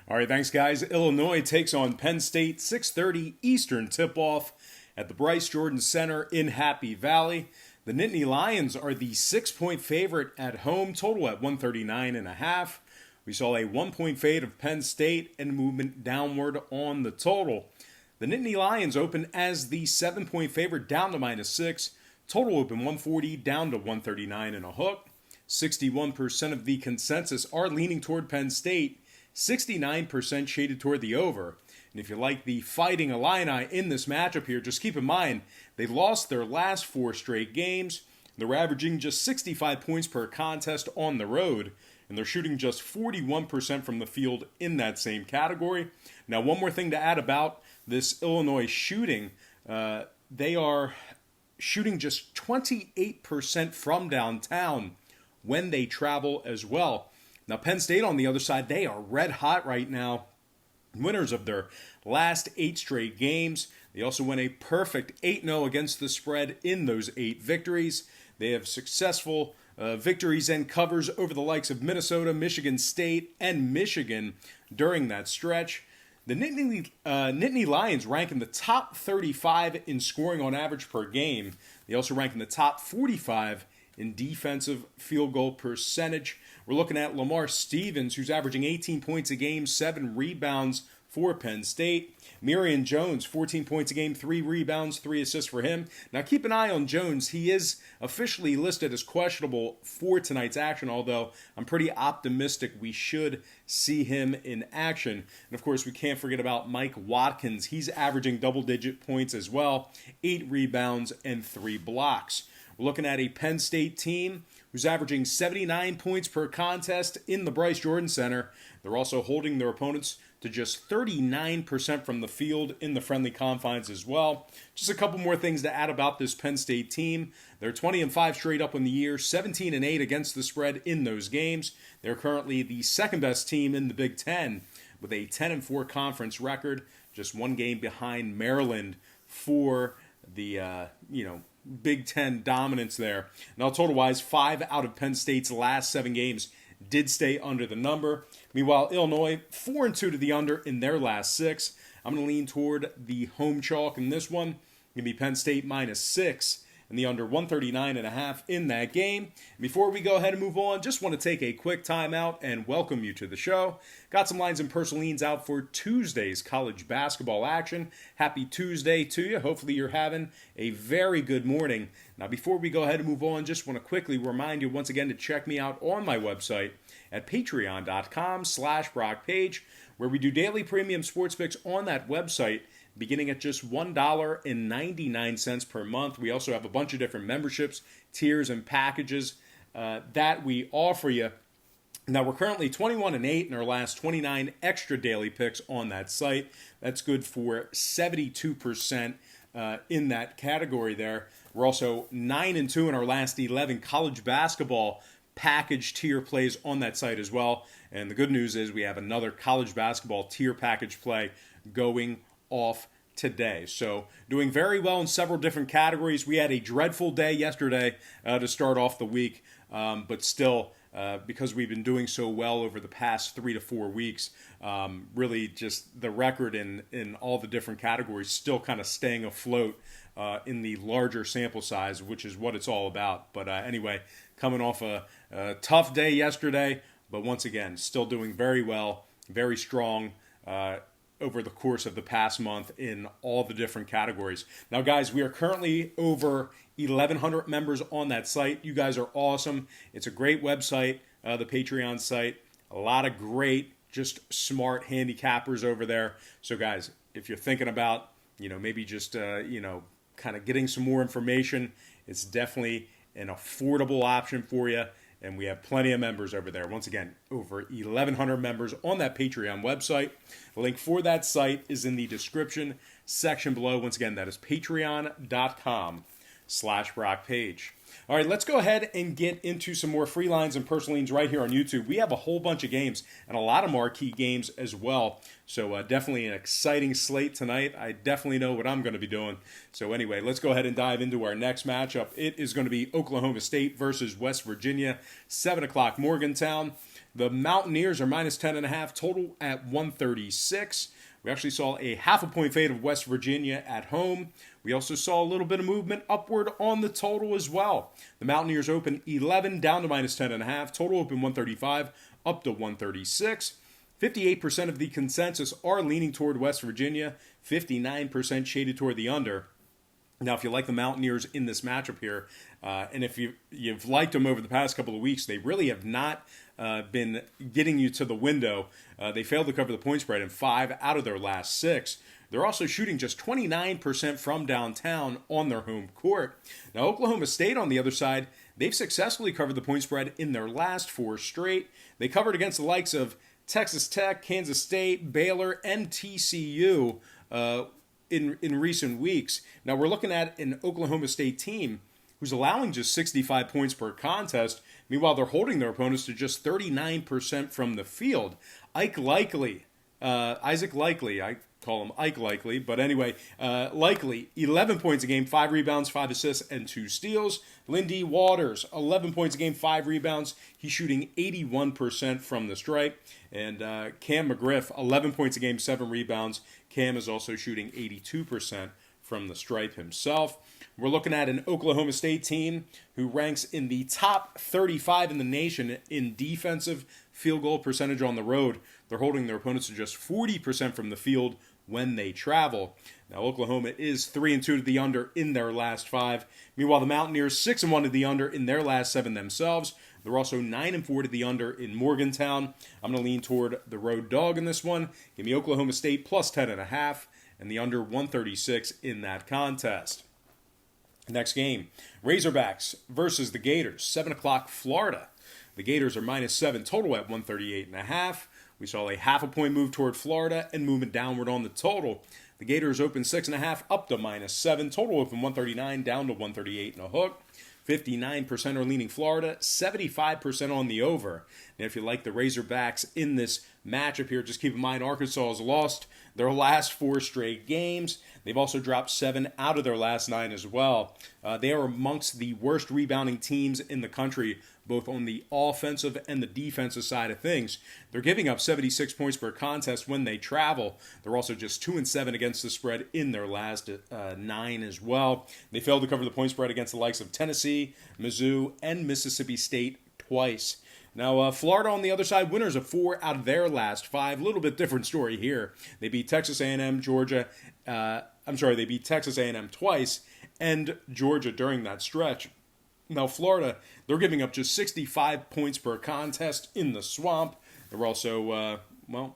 All right, thanks, guys. Illinois takes on Penn State, 6:30 Eastern tip-off at the Bryce Jordan Center in Happy Valley. The Nittany Lions are the 6-point favorite at home, total at 139.5. We saw a 1-point fade of Penn State and movement downward on the total. The Nittany Lions open as the 7-point favorite down to -6. Total open 140 down to 139 and a hook. 61% of the consensus are leaning toward Penn State. 69% shaded toward the over. And if you like the Fighting Illini in this matchup here, just keep in mind they lost their last 4 straight games. They're averaging just 65 points per contest on the road, and they're shooting just 41% from the field in that same category. Now, one more thing to add about this Illinois shooting, they are shooting just 28% from downtown when they travel as well. Now, Penn State on the other side, they are red hot right now. Winners of their last 8 straight games. They also went a perfect 8-0 against the spread in those 8 victories. They have successful victories and covers over the likes of Minnesota, Michigan State, and Michigan during that stretch. The Nittany Lions rank in the top 35 in scoring on average per game. They also rank in the top 45 in defensive field goal percentage. We're looking at Lamar Stevens, who's averaging 18 points a game, 7 rebounds for Penn State. Marion Jones, 14 points a game, 3 rebounds, 3 assists for him. Now keep an eye on Jones. He is officially listed as questionable for tonight's action, although I'm pretty optimistic we should see him in action. And of course, we can't forget about Mike Watkins. He's averaging double-digit points as well, 8 rebounds and 3 blocks. We're looking at a Penn State team who's averaging 79 points per contest in the Bryce Jordan Center. They're also holding their opponents to just 39% from the field in the friendly confines as well. Just a couple more things to add about this Penn State team. They're 20-5 straight up in the year, 17-8 against the spread in those games. They're currently the second best team in the Big Ten with a 10-4 conference record, just 1 game behind Maryland for the Big Ten dominance there. Now, total-wise, 5 out of Penn State's last 7 games did stay under the number. Meanwhile, Illinois, 4-2 to the under in their last 6. I'm going to lean toward the home chalk in this one. It's going to be Penn State -6 and the under 139.5 in that game. Before we go ahead and move on, just want to take a quick time out and welcome you to the show. Got some lines and personal leans out for Tuesday's college basketball action. Happy Tuesday to you. Hopefully you're having a very good morning. Now, before we go ahead and move on, just want to quickly remind you once again to check me out on my website at patreon.com/BrockPage, where we do daily premium sports picks on that website, beginning at just $1.99 per month. We also have a bunch of different memberships, tiers, and packages that we offer you. Now, we're currently 21-8 in our last 29 extra daily picks on that site. That's good for 72% in that category there. We're also 9-2 in our last 11 college basketball package tier plays on that site as well. And the good news is we have another college basketball tier package play going off today. So doing very well in several different categories. We had a dreadful day yesterday to start off the week, but still, because we've been doing so well over the past 3 to 4 weeks, really just the record in all the different categories still kind of staying afloat in the larger sample size, which is what it's all about. But anyway, coming off a tough day yesterday, but once again, still doing very well, very strong over the course of the past month in all the different categories. Now, guys, we are currently over 1,100 members on that site. You guys are awesome. It's a great website, the Patreon site. A lot of great, just smart handicappers over there. So, guys, if you're thinking about, maybe just, kind of getting some more information, it's definitely an affordable option for you. And we have plenty of members over there. Once again, over 1,100 members on that Patreon website. The link for that site is in the description section below. Once again, that is patreon.com/BrockPage. All right, let's go ahead and get into some more free lines and personal leans right here on YouTube. We have a whole bunch of games and a lot of marquee games as well. So definitely an exciting slate tonight. I definitely know what I'm going to be doing. So anyway, let's go ahead and dive into our next matchup. It is going to be Oklahoma State versus West Virginia, 7 o'clock Morgantown. The Mountaineers are minus 10.5, total at 136. We actually saw a half a point fade of West Virginia at home. We also saw a little bit of movement upward on the total as well. The Mountaineers open 11 down to minus 10.5. Total open 135 up to 136. 58% of the consensus are leaning toward West Virginia. 59% shaded toward the under. Now, if you like the Mountaineers in this matchup here, and if you've liked them over the past couple of weeks, they really have not been getting you to the window. They failed to cover the point spread in 5 out of their last 6. They're also shooting just 29% from downtown on their home court. Now, Oklahoma State, on the other side, they've successfully covered the point spread in their last 4 straight. They covered against the likes of Texas Tech, Kansas State, Baylor, and TCU in recent weeks. Now, we're looking at an Oklahoma State team who's allowing just 65 points per contest. Meanwhile, they're holding their opponents to just 39% from the field. Isaac Likely, I call him Ike Likely, but anyway, Likely, 11 points a game, 5 rebounds, 5 assists, and 2 steals. Lindy Waters, 11 points a game, 5 rebounds. He's shooting 81% from the stripe. And Cam McGriff, 11 points a game, 7 rebounds. Cam is also shooting 82% from the stripe himself. We're looking at an Oklahoma State team who ranks in the top 35 in the nation in defensive field goal percentage on the road. They're holding their opponents to just 40% from the field when they travel. Now, Oklahoma is 3-2 to the under in their last 5. Meanwhile, the Mountaineers 6-1 to the under in their last 7 themselves. They're also 9-4 to the under in Morgantown. I'm going to lean toward the road dog in this one. Give me Oklahoma State plus 10.5 and the under 136 in that contest. Next game, Razorbacks versus the Gators, 7 o'clock Florida. The Gators are minus 7, total at 138.5. We saw a half a point move toward Florida and movement downward on the total. The Gators open 6.5 up to minus 7, total open 139 down to 138 and a hook. 59% are leaning Florida, 75% on the over. Now, if you like the Razorbacks in this matchup here, just keep in mind Arkansas has lost their last 4 straight games. They've also dropped 7 out of their last 9 as well. They are amongst the worst rebounding teams in the country, both on the offensive and the defensive side of things. They're giving up 76 points per contest when they travel. They're also just 2-7 against the spread in their last 9 as well. They failed to cover the point spread against the likes of Tennessee, Mizzou, and Mississippi State twice. Now, Florida on the other side, winners of 4 out of their last 5. A little bit different story here. They beat Texas A&M, they beat Texas A&M twice and Georgia during that stretch. Now, Florida, they're giving up just 65 points per contest in the swamp. They're also,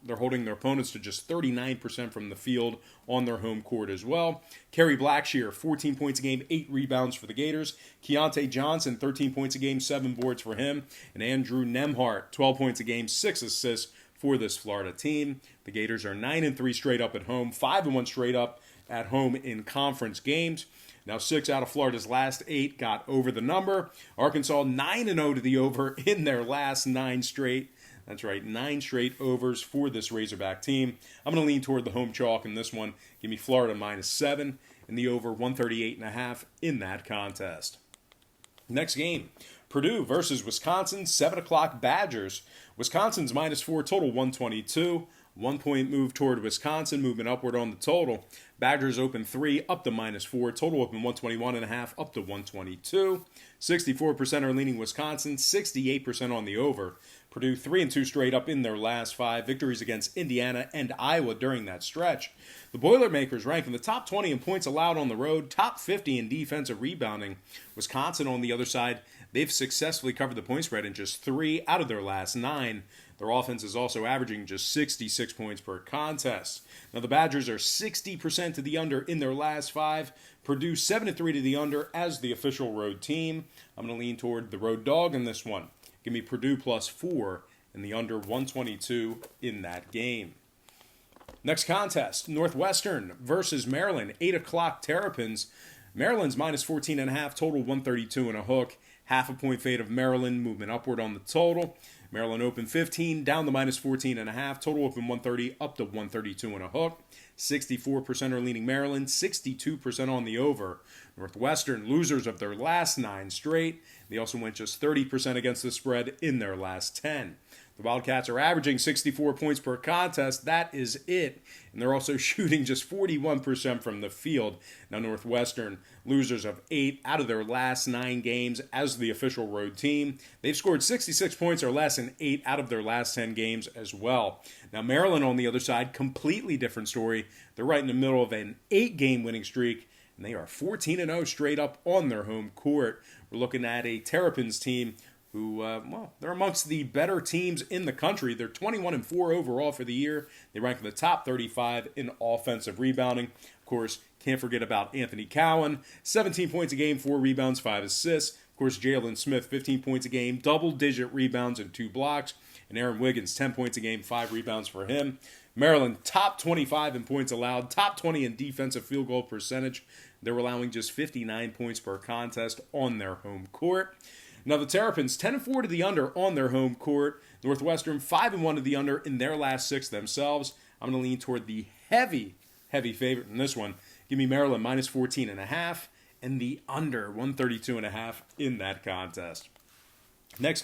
they're holding their opponents to just 39% from the field on their home court as well. Kerry Blackshear, 14 points a game, 8 rebounds for the Gators. Keontae Johnson, 13 points a game, 7 boards for him. And Andrew Nemhart, 12 points a game, 6 assists for this Florida team. The Gators are 9-3 straight up at home, 5-1 straight up at home in conference games. Now, 6 out of Florida's last 8 got over the number. Arkansas 9-0 to the over in their last 9 straight. That's right, 9 straight overs for this Razorback team. I'm going to lean toward the home chalk in this one. Give me Florida minus 7 and the over 138.5 in that contest. Next game, Purdue versus Wisconsin, 7 o'clock Badgers. Wisconsin's minus 4, total 122. 1 point move toward Wisconsin, movement upward on the total. Badgers open 3 up to minus 4, total open 121.5 up to 122. 64% are leaning Wisconsin, 68% on the over. Purdue 3-2 straight up in their last 5 victories against Indiana and Iowa during that stretch. The Boilermakers rank in the top 20 in points allowed on the road, top 50 in defensive rebounding. Wisconsin on the other side, they've successfully covered the point spread in just 3 out of their last 9. Their offense is also averaging just 66 points per contest. Now, the Badgers are 60% to the under in their last 5. Purdue 7-3 to the under as the official road team. I'm going to lean toward the road dog in this one. Give me Purdue plus 4 and the under 122 in that game. Next contest, Northwestern versus Maryland, 8 o'clock Terrapins. Maryland's minus 14.5, total 132 and a hook. Half a point fade of Maryland, movement upward on the total. Maryland open 15, down to minus 14.5. Total open 130, up to 132 and a hook. 64% are leaning Maryland, 62% on the over. Northwestern, losers of their last 9 straight. They also went just 30% against the spread in their last 10. The Wildcats are averaging 64 points per contest. That is it. And they're also shooting just 41% from the field. Now, Northwestern, losers of 8 out of their last 9 games as the official road team. They've scored 66 points or less in 8 out of their last 10 games as well. Now, Maryland on the other side, completely different story. They're right in the middle of an 8-game winning streak, and they are 14-0 straight up on their home court. We're looking at a Terrapins team who, they're amongst the better teams in the country. They're 21-4 overall for the year. They rank in the top 35 in offensive rebounding. Of course, can't forget about Anthony Cowan, 17 points a game, 4 rebounds, 5 assists. Of course, Jalen Smith, 15 points a game, double-digit rebounds and 2 blocks. And Aaron Wiggins, 10 points a game, 5 rebounds for him. Maryland, top 25 in points allowed, top 20 in defensive field goal percentage. They're allowing just 59 points per contest on their home court. Now, the Terrapins, 10-4 to the under on their home court. Northwestern, 5-1 to the under in their last 6 themselves. I'm going to lean toward the heavy favorite in this one. Give me Maryland minus 14.5 and the under 132.5 in that contest. Next